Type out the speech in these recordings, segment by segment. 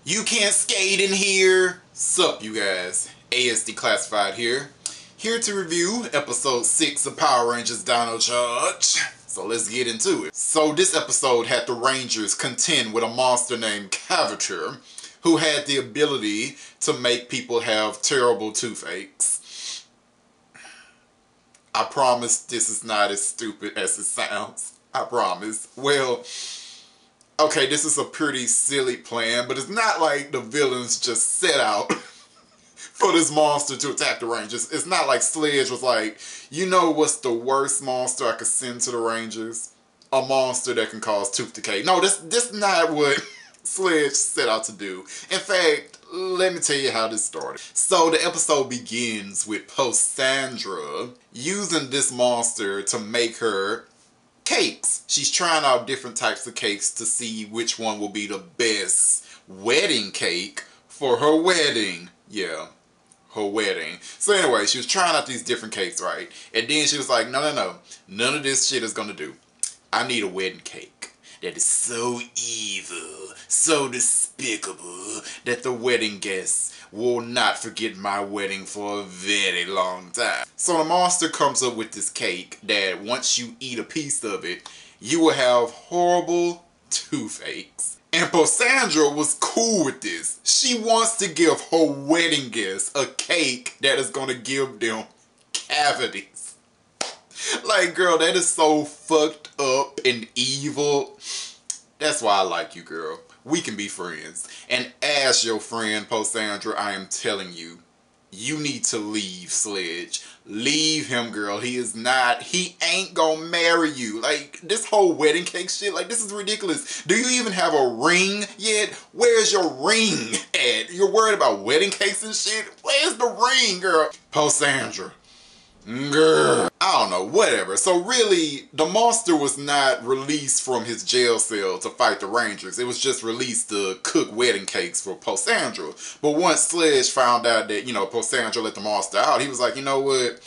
You can't skate in here. Sup, you guys? ASD Classified here. Here to review episode 6 of Power Rangers Dino Charge. So let's get into it. So this episode had the Rangers contend with a monster named Cavature, who had the ability to make people have terrible toothaches. I promise this is not as stupid as it sounds. I promise. Well, okay, this is a pretty silly plan, but it's not like the villains just set out for this monster to attack the Rangers. It's not like Sledge was like, you know what's the worst monster I could send to the Rangers? A monster that can cause tooth decay. No, this not what Sledge set out to do. In fact, let me tell you how this started. So the episode begins with Posandra using this monster to make her cakes. She's trying out different types of cakes to see which one will be the best wedding cake for her wedding. Yeah, her wedding. So anyway, she was trying out these different cakes, right? And then she was like, no. None of this shit is gonna do. I need a wedding cake that is so evil, so despicable, that the wedding guests will not forget my wedding for a very long time. So the monster comes up with this cake that once you eat a piece of it, you will have horrible toothaches. And Posandra was cool with this. She wants to give her wedding guests a cake that is going to give them cavities. Like, girl, that is so fucked up and evil. That's why I like you, girl. We can be friends. And as your friend, Posandra, I am telling you, you need to leave Sledge. Leave him, girl. He ain't gonna marry you. Like, this whole wedding cake shit, like, this is ridiculous. Do you even have a ring yet? Where's your ring at? You're worried about wedding cakes and shit? Where's the ring, girl? Posandra. Girl. I don't know, whatever. So really, the monster was not released from his jail cell to fight the Rangers. It was just released to cook wedding cakes for Posandra. But once Sledge found out that, Posandra let the monster out, he was like, you know what?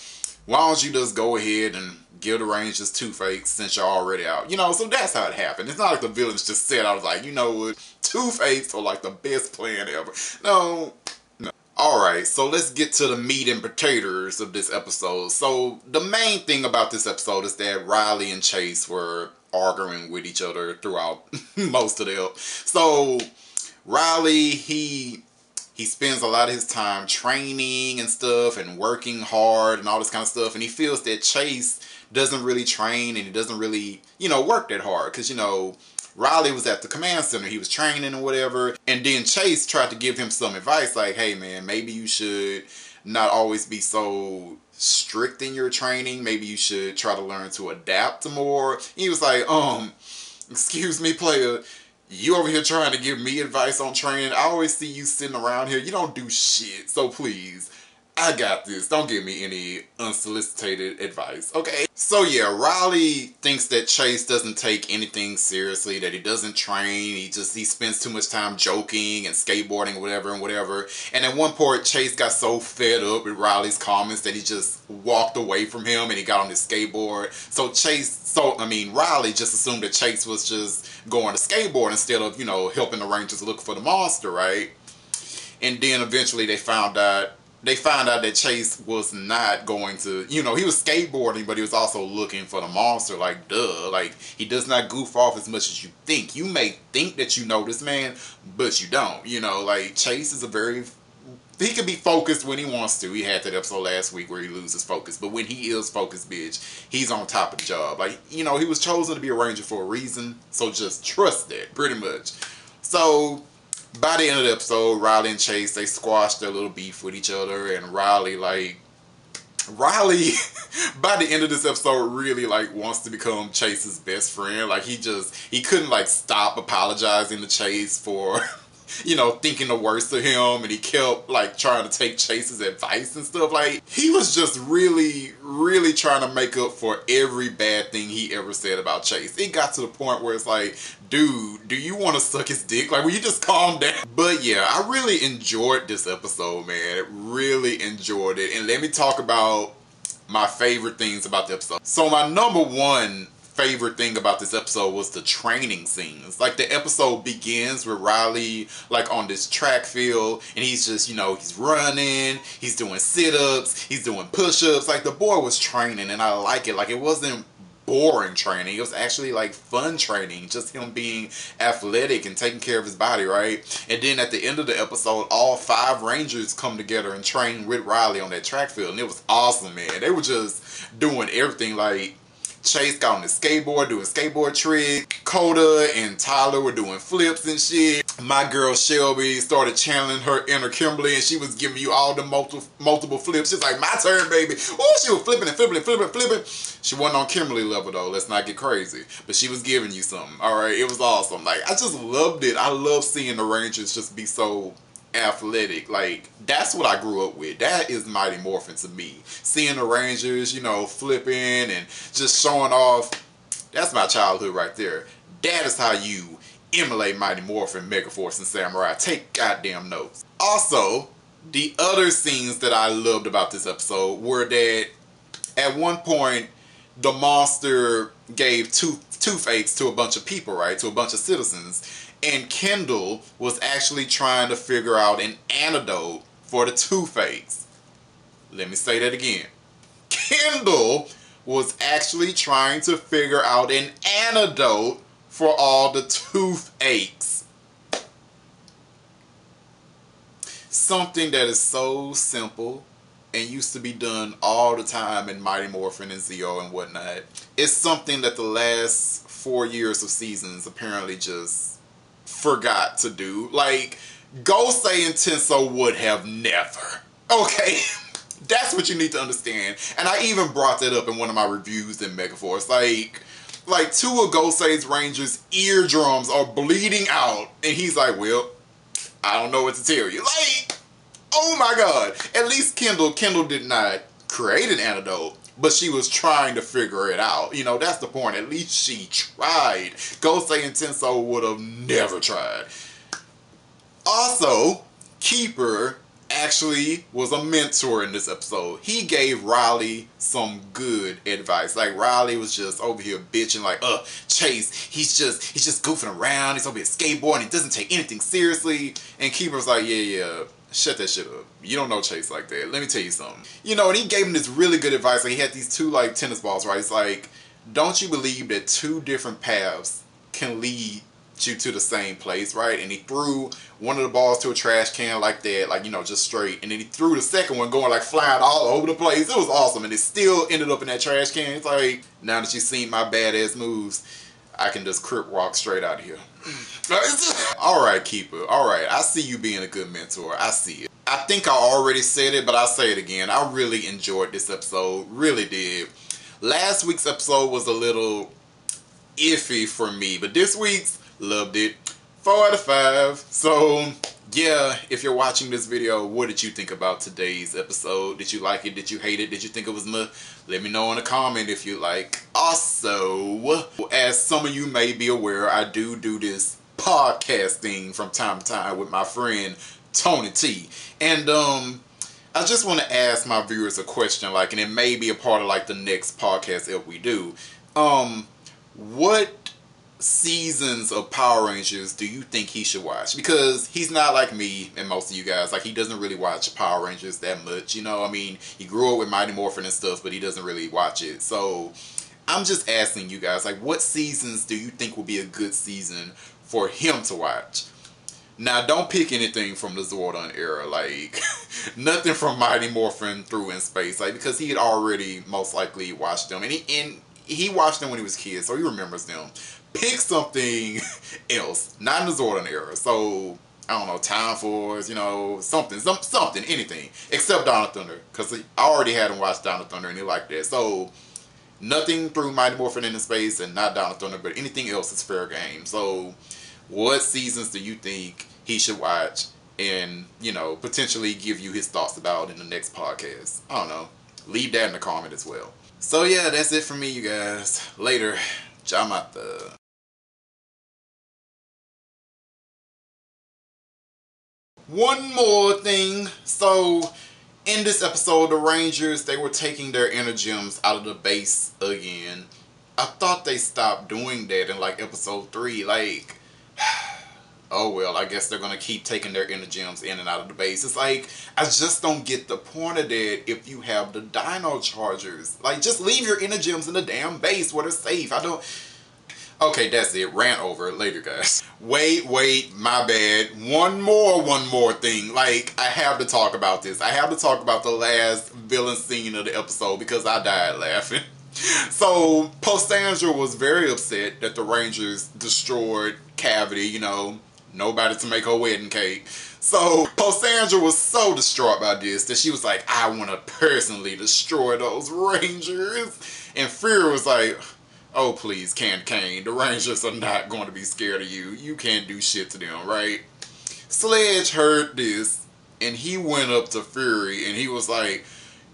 Why don't you just go ahead and give the Rangers toothaches since you're already out? So that's how it happened. It's not like the villains just said, I was like, you know what? Toothaches are like the best plan ever. No. Alright, so let's get to the meat and potatoes of this episode. So the main thing about this episode is that Riley and Chase were arguing with each other throughout most of the episode. So Riley, he spends a lot of his time training and stuff and working hard and all this kind of stuff. And he feels that Chase doesn't really train and he doesn't really, work that hard. Because, Riley was at the command center, he was training and whatever, and then Chase tried to give him some advice like, hey man, maybe you should not always be so strict in your training, maybe you should try to learn to adapt more. He was like, excuse me player, you over here trying to give me advice on training? I always see you sitting around here, you don't do shit, so please, I got this. Don't give me any unsolicited advice, okay? So yeah, Riley thinks that Chase doesn't take anything seriously, that he doesn't train, he spends too much time joking and skateboarding, whatever and whatever. And at one point, Chase got so fed up with Riley's comments that he just walked away from him and he got on his skateboard. So Riley just assumed that Chase was just going to skateboard instead of, helping the Rangers look for the monster, right? And then eventually they found out that Chase was not going to, he was skateboarding, but he was also looking for the monster, like, duh. Like, he does not goof off as much as you think. You may think that you know this man, but you don't. Like, Chase is he can be focused when he wants to. He had that episode last week where he loses focus. But when he is focused, bitch, he's on top of the job. Like, he was chosen to be a Ranger for a reason, so just trust that, pretty much. So by the end of the episode, Riley and Chase, they squashed their little beef with each other, and Riley, by the end of this episode, really, wants to become Chase's best friend. Like, he couldn't, stop apologizing to Chase for, thinking the worst of him, and he kept, trying to take Chase's advice and stuff. Like, he was just really, really trying to make up for every bad thing he ever said about Chase. It got to the point where it's like, dude, do you want to suck his dick? Like, will you just calm down? But yeah, I really enjoyed this episode, man. Really enjoyed it. And let me talk about my favorite things about the episode. So my number one favorite thing about this episode was the training scenes. Like, the episode begins with Riley like on this track field, and he's just, you know, he's running, he's doing sit-ups, he's doing push-ups. Like, the boy was training, and I like it. Like, it wasn't boring training. It was actually like fun training, just him being athletic and taking care of his body, right? And then at the end of the episode, all 5 Rangers come together and train with Riley on that track field, and it was awesome, man. They were just doing everything. Like, Chase got on the skateboard doing skateboard tricks. Coda and Tyler were doing flips and shit. My girl Shelby started channeling her inner Kimberly, and she was giving you all the multiple flips. She's like, my turn, baby. Oh, she was flipping and flipping and flipping and flipping. She wasn't on Kimberly level though. Let's not get crazy. But she was giving you something. All right, it was awesome. Like, I just loved it. I love seeing the Rangers just be so athletic. Like, that's what I grew up with. That is Mighty Morphin to me. Seeing the Rangers, you know, flipping and just showing off. That's my childhood right there. That is how you emulate Mighty Morphin, Megaforce, and Samurai. Take goddamn notes. Also, the other scenes that I loved about this episode were that at one point the monster gave toothaches to a bunch of people, right? To a bunch of citizens. And Kendall was actually trying to figure out an antidote for the toothaches. Let me say that again. Kendall was actually trying to figure out an antidote for all the toothaches. Something that is so simple and used to be done all the time in Mighty Morphin and Zeo and whatnot. It's something that the last 4 years of seasons apparently just forgot to do. Like, Gosei and Tenso would have never. Okay? That's what you need to understand. And I even brought that up in one of my reviews in Megaforce. Like 2 of Gosei's Rangers' eardrums are bleeding out. And he's like, well, I don't know what to tell you. Like, oh my God. At least Kendall did not create an antidote, but she was trying to figure it out. You know, that's the point. At least she tried. Gosei and Tenso would have never tried. Also, Keeper actually was a mentor in this episode. He gave Riley some good advice. Like, Riley was just over here bitching like, Chase, he's just goofing around. He's over here skateboarding. He doesn't take anything seriously. And Keeper was like, yeah, shut that shit up. You don't know Chase like that. Let me tell you something. You know, and he gave him this really good advice. Like, he had these 2 like tennis balls, right? It's like, don't you believe that 2 different paths can lead you to the same place, right? And he threw one of the balls to a trash can like that, like, you know, just straight. And then he threw the second one going like flying all over the place. It was awesome. And it still ended up in that trash can. It's like, now that you've seen my badass moves, I can just crip walk straight out of here. Alright, Keeper. Alright, I see you being a good mentor. I see it. I think I already said it, but I'll say it again. I really enjoyed this episode. Really did. Last week's episode was a little iffy for me, but this week's, loved it. 4 out of 5. So, yeah, if you're watching this video, what did you think about today's episode? Did you like it? Did you hate it? Did you think it was meh? Let me know in a comment if you like. Also, as some of you may be aware, I do this podcasting from time to time with my friend Tony T. And I just want to ask my viewers a question, like, and it may be a part of like the next podcast if we do. What seasons of Power Rangers do you think he should watch? Because he's not like me and most of you guys. Like, he doesn't really watch Power Rangers that much, you know. I mean, he grew up with Mighty Morphin and stuff, but he doesn't really watch it. So I'm just asking you guys, like, what seasons do you think will be a good season for him to watch? Now, don't pick anything from the Zordon era, like nothing from Mighty Morphin through in space, like, because he had already most likely watched them, and he watched them when he was a kid, so he remembers them. Pick something else, not in the Zordon era. So, I don't know, Time Force, you know, something, anything, except Dawn of Thunder, because I already had him watch Dawn of Thunder and he liked that. So, nothing through Mighty Morphin into Space and not Dawn of Thunder, but anything else is fair game. So, what seasons do you think he should watch and, you know, potentially give you his thoughts about in the next podcast? I don't know. Leave that in the comment as well. So, yeah, that's it for me, you guys. Later. Jamata. One more thing. So, in this episode, the Rangers, they were taking their inner gems out of the base again. I thought they stopped doing that in like episode 3. Like, oh well, I guess they're gonna keep taking their inner gems in and out of the base. It's like, I just don't get the point of that if you have the dino chargers. Like, just leave your inner gems in the damn base where they're safe. I don't... Okay, that's it. Rant over. Later, guys. Wait, my bad. One more thing. Like, I have to talk about this. I have to talk about the last villain scene of the episode because I died laughing. So, Postandra was very upset that the Rangers destroyed Cavity, you know, nobody to make her wedding cake. So, Postandra was so distraught by this that she was like, I want to personally destroy those Rangers. And Fury was like, oh please, Candy Cane, the Rangers are not going to be scared of you. You can't do shit to them, right? Sledge heard this, and he went up to Fury, and he was like,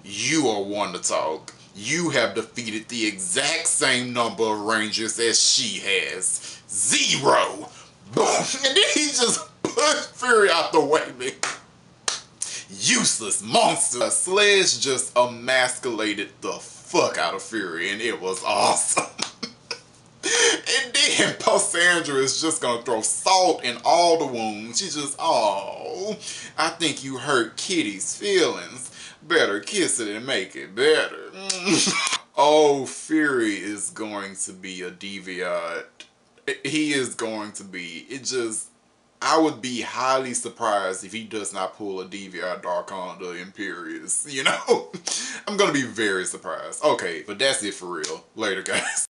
you are one to talk. You have defeated the exact same number of Rangers as she has. 0! Boom! And then he just pushed Fury out the way, man. Useless monster. Sledge just emasculated the fuck out of Fury, and it was awesome. And then Postandra is just gonna throw salt in all the wounds. She just, oh, I think you hurt Kitty's feelings. Better kiss it and make it better. Oh, Fury is going to be a deviant. He is going to be. It just, I would be highly surprised if he does not pull a deviant Darkon the Imperious, you know? I'm gonna be very surprised. Okay, but that's it for real. Later, guys.